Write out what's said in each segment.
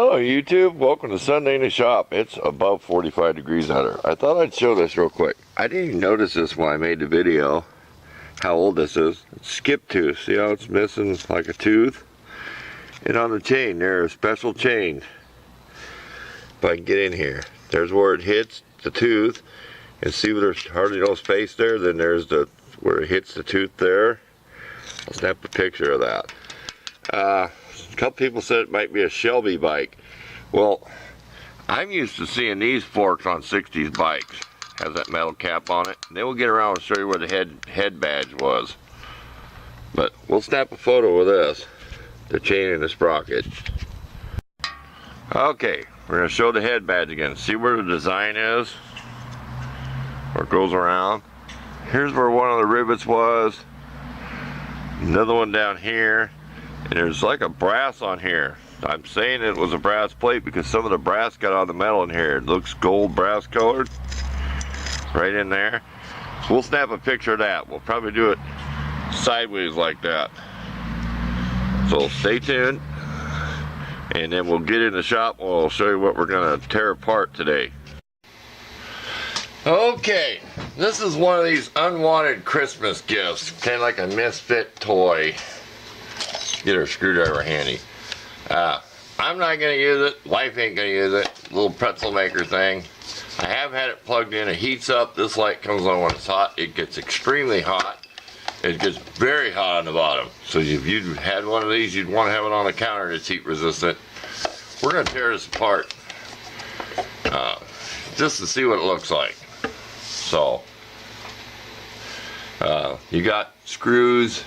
Hello YouTube, welcome to Sunday in the shop. It's above 45 degrees out here. I thought I'd show this real quick. I didn't even notice this when I made the video, how old this is. It's skip tooth. See how it's missing like a tooth? And on the chain there, a special chain. If I can get in here. There's where it hits the tooth. And see where there's hardly no space there? Then there's where it hits the tooth there. I'll snap a picture of that. A couple people said it might be a Shelby bike. Well, I'm used to seeing these forks on 60s bikes. Has that metal cap on it. And then we'll get around and show you where the head badge was. But we'll snap a photo of this. The chain and the sprocket. Okay, we're going to show the head badge again. See where the design is? Where it goes around. Here's where one of the rivets was. Another one down here. And there's like a brass on here. I'm saying it was a brass plate because some of the brass got on the metal in here. It looks gold brass colored. Right in there. So we'll snap a picture of that. We'll probably do it sideways like that. So stay tuned. And then we'll get in the shop and we'll show you what we're going to tear apart today. Okay. This is one of these unwanted Christmas gifts. Kind of like a misfit toy. Get our screwdriver handy. I'm not going to use it. Wife ain't going to use it. Little pretzel maker thing. I have had it plugged in. It heats up. This light comes on when it's hot. It gets extremely hot. It gets very hot on the bottom. So if you had one of these, you'd want to have it on the counter that's heat resistant. We're going to tear this apart just to see what it looks like. So you got screws.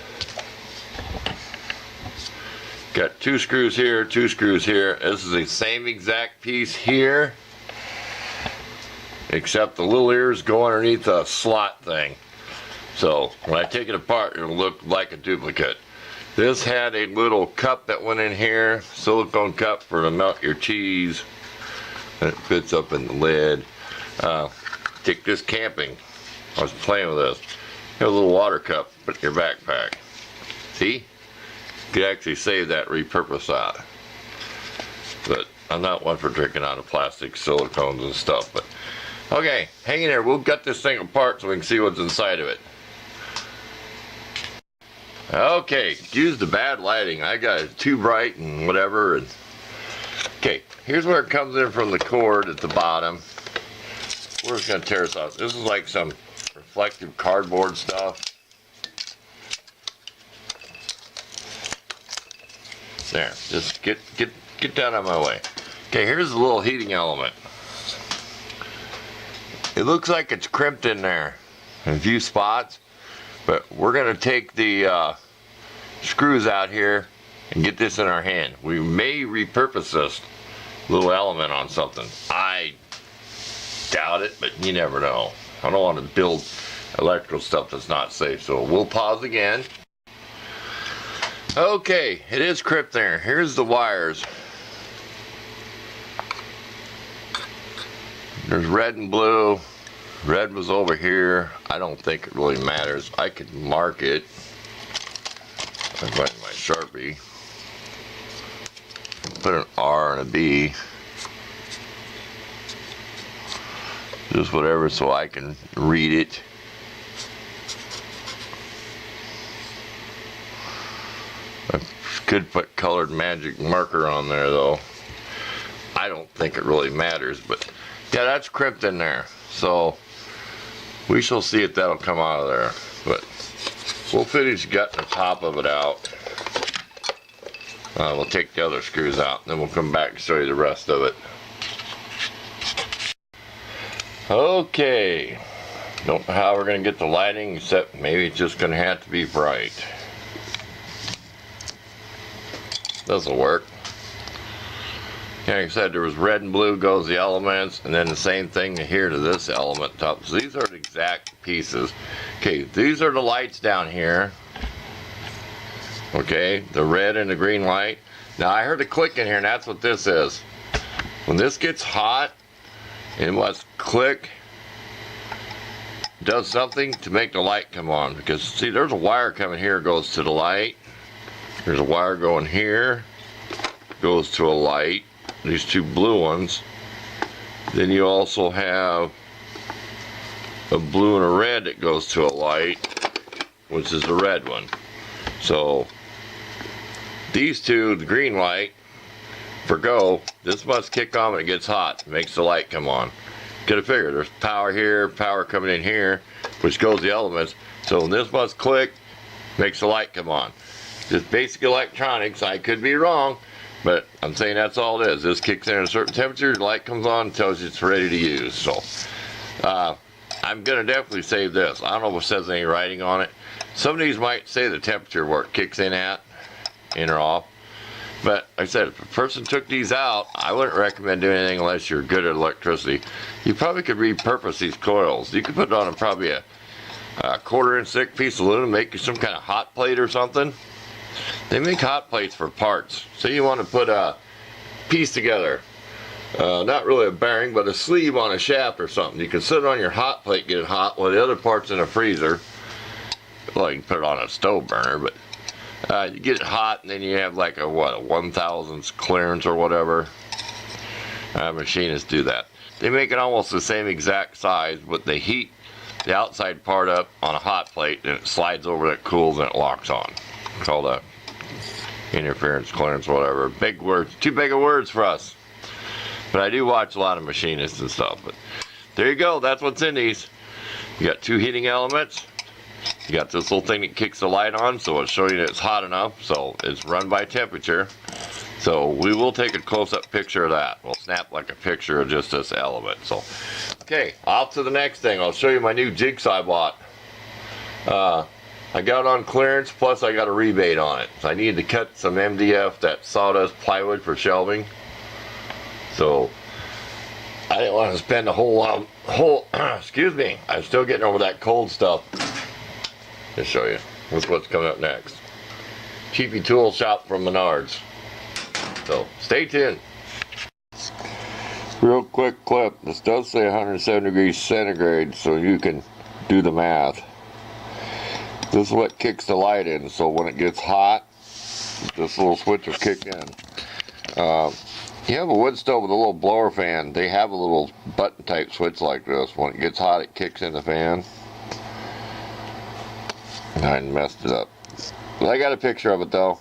Got two screws here, two screws here. This is the same exact piece here, except the little ears go underneath a slot thing. So when I take it apart, it'll look like a duplicate. This had a little cup that went in here, silicone cup for to melt your cheese. And it fits up in the lid. Take this camping. I was playing with this. Got a little water cup, put in your backpack. See? You could actually save that, repurpose that. But I'm not one for drinking out of plastic silicones and stuff. But okay, hang in there. We'll gut this thing apart so we can see what's inside of it. Okay, excuse the bad lighting. I got it too bright and whatever. And okay, here's where it comes in from the cord at the bottom. We're just gonna tear this out. This is like some reflective cardboard stuff. There, just get down out of my way. Okay, here's the little heating element. It looks like it's crimped in there in a few spots, but we're gonna take the screws out here and get this in our hand. We may repurpose this little element on something. I doubt it, but you never know. I don't want to build electrical stuff that's not safe, so we'll pause again. Okay, it is crimped there. Here's the wires. There's red and blue. Red was over here. I don't think it really matters. I could mark it. I find my Sharpie. Put an R and a B. Just whatever so I can read it. I could put colored magic marker on there though. I don't think it really matters, but yeah, that's crimped in there. So we shall see if that'll come out of there. But we'll finish gutting the top of it out. We'll take the other screws out, and then we'll come back and show you the rest of it. Okay. Don't know how we're going to get the lighting, except maybe it's just going to have to be bright. This'll work. Like I said, there was red and blue goes the elements, and then the same thing here to this element top. So these are the exact pieces. Okay, these are the lights down here. Okay, the red and the green light. Now I heard a click in here, and that's what this is. When this gets hot, it must click. Does something to make the light come on, because see, there's a wire coming here, goes to the light. There's a wire going here, goes to a light. these two blue ones. Then you also have a blue and a red that goes to a light, which is the red one. So these two, the green light for go, this must kick on when it gets hot, makes the light come on. Could have figured there's power here, power coming in here, which goes the elements. So this must click, makes the light come on. Just basic electronics. I could be wrong, but I'm saying that's all it is. This kicks in at a certain temperature, the light comes on, tells you it's ready to use. So I'm gonna definitely save this. I don't know if it says any writing on it. Some of these might say the temperature where it kicks in at, in or off. But like I said, if a person took these out, I wouldn't recommend doing anything unless you're good at electricity. You probably could repurpose these coils. You could put it on probably a 1/4-inch thick piece of aluminum, make you some kind of hot plate or something. They make hot plates for parts. So you want to put a piece together, not really a bearing, but a sleeve on a shaft or something. You can sit it on your hot plate, get it hot, while the other part's in a freezer. Well, you can put it on a stove burner, but you get it hot, and then you have like a 1/1000th clearance or whatever. Machinists do that. They make it almost the same exact size, but they heat the outside part up on a hot plate, and it slides over, that cools, and it locks on. It's called a interference, clearance, whatever. Big words, too big of words for us. But I do watch a lot of machinists and stuff. But there you go, that's what's in these. You got two heating elements. You got this little thing that kicks the light on, so it'll show you that it's hot enough. So it's run by temperature. So we will take a close-up picture of that. We'll snap like a picture of just this element. So, okay, off to the next thing. I'll show you my new jigsaw I bought. I got it on clearance, plus I got a rebate on it. So I needed to cut some MDF, that sawdust plywood for shelving. So I didn't want to spend a whole excuse me, I'm still getting over that cold stuff. Just show you. That's what's coming up next. Cheapy tool shop from Menards. So stay tuned. Real quick clip. This does say 107 degrees centigrade, so you can do the math. This is what kicks the light in, so when it gets hot, this little switch will kick in. You have a wood stove with a little blower fan, they have a little button type switch like this. When it gets hot, it kicks in the fan. I messed it up. But I got a picture of it though.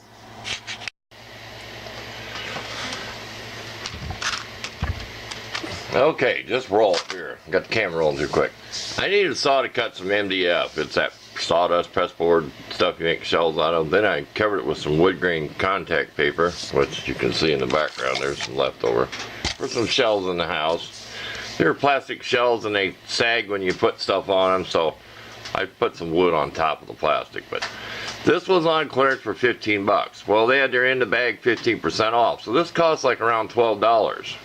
Okay, just roll up here. Got the camera rolling too quick. I needed a saw to cut some MDF. It's that sawdust pressboard stuff you make shells out of. Then I covered it with some wood grain contact paper, which you can see in the background. There's some leftover for some shells in the house. They're plastic shells and they sag when you put stuff on them, so I put some wood on top of the plastic. But this was on clearance for 15 bucks. Well, they had their in the bag 15% off, so this costs like around $12.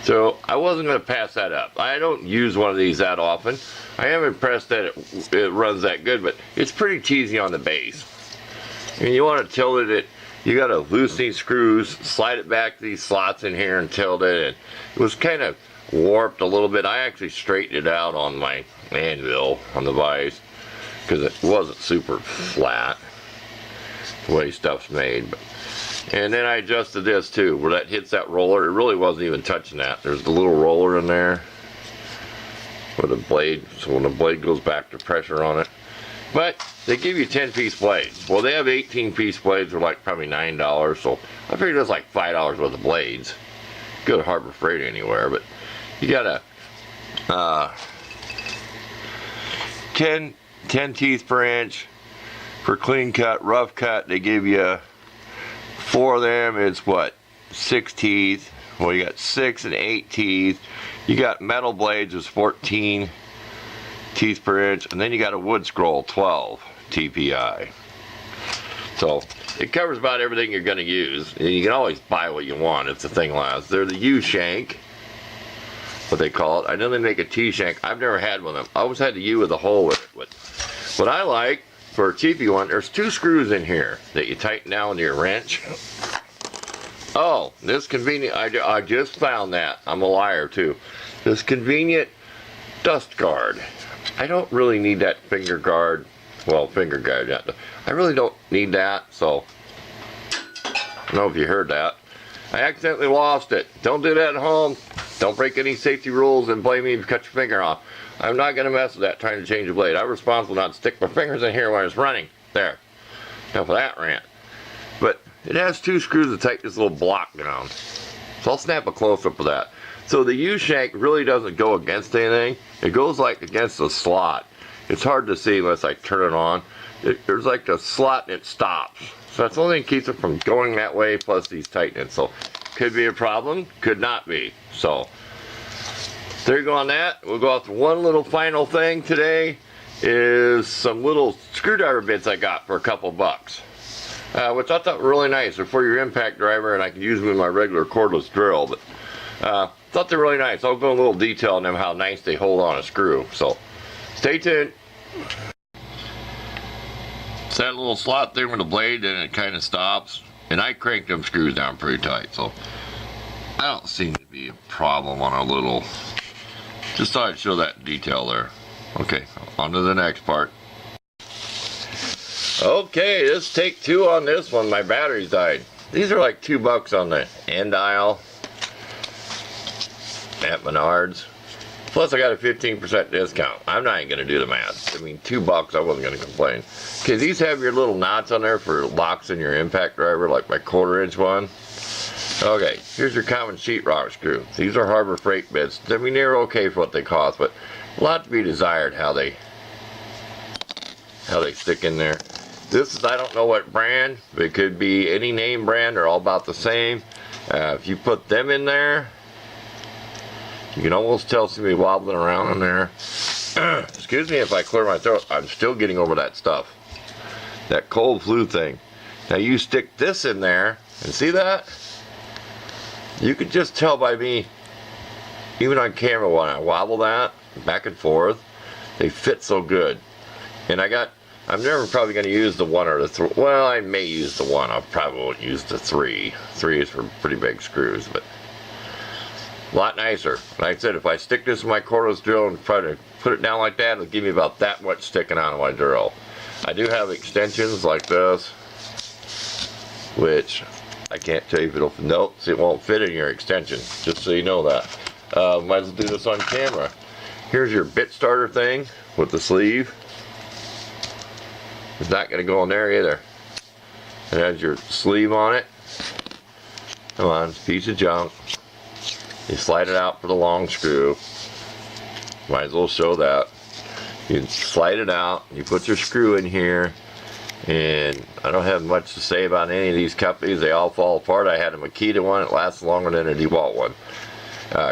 So I wasn't going to pass that up. I don't use one of these that often. I am impressed that it runs that good, but it's pretty cheesy on the base. And you want to tilt it, you got to loosen these screws, slide it back to these slots in here and tilt it. And it was kind of warped a little bit. I actually straightened it out on my anvil on the vise because it wasn't super flat the way stuff's made. And then I adjusted this too, where that hits that roller. It really wasn't even touching that. There's the little roller in there with a blade, so when the blade goes back, the pressure on it. But they give you 10-piece blades. Well, they have 18-piece blades. They're like probably $9, so I figured it's like $5 worth of blades. Go to Harbor Freight anywhere, but you got a 10 teeth per inch for clean cut, rough cut. They give you 4 of them. It's what, 6 teeth. Well, you got 6 and 8 teeth. You got metal blades, is 14 teeth per inch, and then you got a wood scroll, 12 TPI. So it covers about everything you're going to use, and you can always buy what you want if the thing lasts. They're the U-shank, what they call it. I know they make a T-shank. I've never had one of them. I always had the U with a hole with it. But what I like for a cheapy one, there's 2 screws in here that you tighten down with your wrench. Oh, this convenient, I just found that. I'm a liar too. This convenient dust guard. I don't really need that finger guard. Well, finger guard, yeah. I really don't need that, so I don't know if you heard that. I accidentally lost it. Don't do that at home. Don't break any safety rules and blame me if you cut your finger off. I'm not going to mess with that trying to change a blade. I'm responsible not to stick my fingers in here when I was running. There. Enough of that rant. But it has 2 screws to tighten this little block down. So I'll snap a close-up of that. So the U-shank really doesn't go against anything. It goes like against the slot. It's hard to see unless I turn it on. There's like a slot and it stops. So that's the only thing that keeps it from going that way, plus these tightenings. So could be a problem, could not be. So there you go on that. We'll go off to one little final thing today, is some little screwdriver bits I got for a couple bucks. Which I thought were really nice. They're for your impact driver, and I can use them in my regular cordless drill. But thought they're really nice. I'll go in a little detail on them, how nice they hold on a screw. So stay tuned. It's that little slot there with the blade, and it kind of stops. And I cranked them screws down pretty tight, so I don't seem to be a problem on a little. Just thought I'd show that detail there. Okay, on to the next part. Okay, let's take 2 on this one. My batteries died. These are like $2 on the end aisle at Menards. Plus I got a 15% discount. I'm not even going to do the math. I mean, $2, I wasn't going to complain. Okay, these have your little knots on there for locks in your impact driver, like my 1/4-inch one. Okay, here's your common sheetrock screw. These are Harbor Freight bits. I mean, they're okay for what they cost, but a lot to be desired how they stick in there. This is, I don't know what brand, but it could be any name brand. They're all about the same. If you put them in there, you can almost tell somebody wobbling around in there. Excuse me if I clear my throat. I'm still getting over that stuff. That cold flu thing. Now you stick this in there, and see that? You can just tell by me, even on camera when I wobble that back and forth, they fit so good. And I'm never probably going to use the 1 or the 3. Well, I may use the 1. I probably won't use the 3. 3 is for pretty big screws, but a lot nicer. Like I said, if I stick this in my cordless drill and try to put it down like that, it'll give me about that much sticking out of my drill. I do have extensions like this, which I can't tell you if it'll, nope, it won't fit in your extension, just so you know that. Might as well do this on camera. Here's your bit starter thing with the sleeve. It's not going to go in there either. It has your sleeve on it. Come on, it's a piece of junk. You slide it out for the long screw. Might as well show that. You slide it out, you put your screw in here, and I don't have much to say about any of these companies. They all fall apart. I had a Makita one. It lasts longer than a DeWalt one.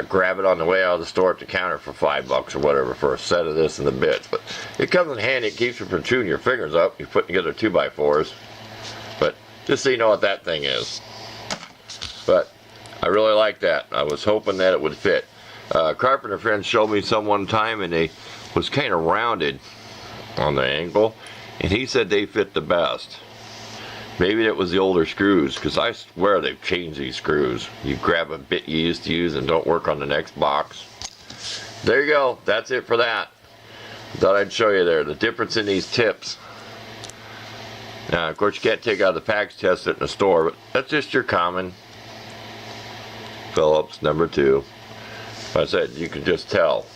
Grab it on the way out of the store at the counter for $5 or whatever for a set of this and the bits. But it comes in handy. It keeps you from chewing your fingers up. You're putting together 2x4s. But just so you know what that thing is. But I really like that. I was hoping that it would fit. Carpenter friends showed me some one time, and they was kind of rounded on the angle, and he said they fit the best. Maybe it was the older screws, because I swear they've changed these screws. You grab a bit you used to use and don't work on the next box. There you go. That's it for that. Thought I'd show you there the difference in these tips. Now, of course, you can't take out the package, test it in the store, but that's just your common Phillips number 2. Like I said, you can just tell.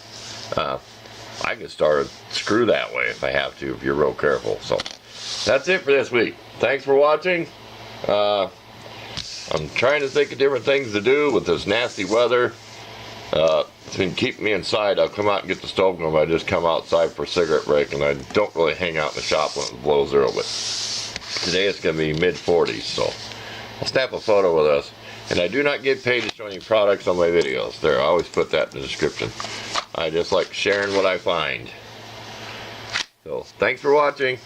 I can start a screw that way if I have to, if you're real careful. So that's it for this week. Thanks for watching. I'm trying to think of different things to do with this nasty weather. It's been keeping me inside. I'll come out and get the stove going, but I just come outside for a cigarette break, and I don't really hang out in the shop when it's below 0. But today it's going to be mid-40s, so I'll snap a photo with us. And I do not get paid to show any products on my videos. There, I always put that in the description. I just like sharing what I find. So, thanks for watching.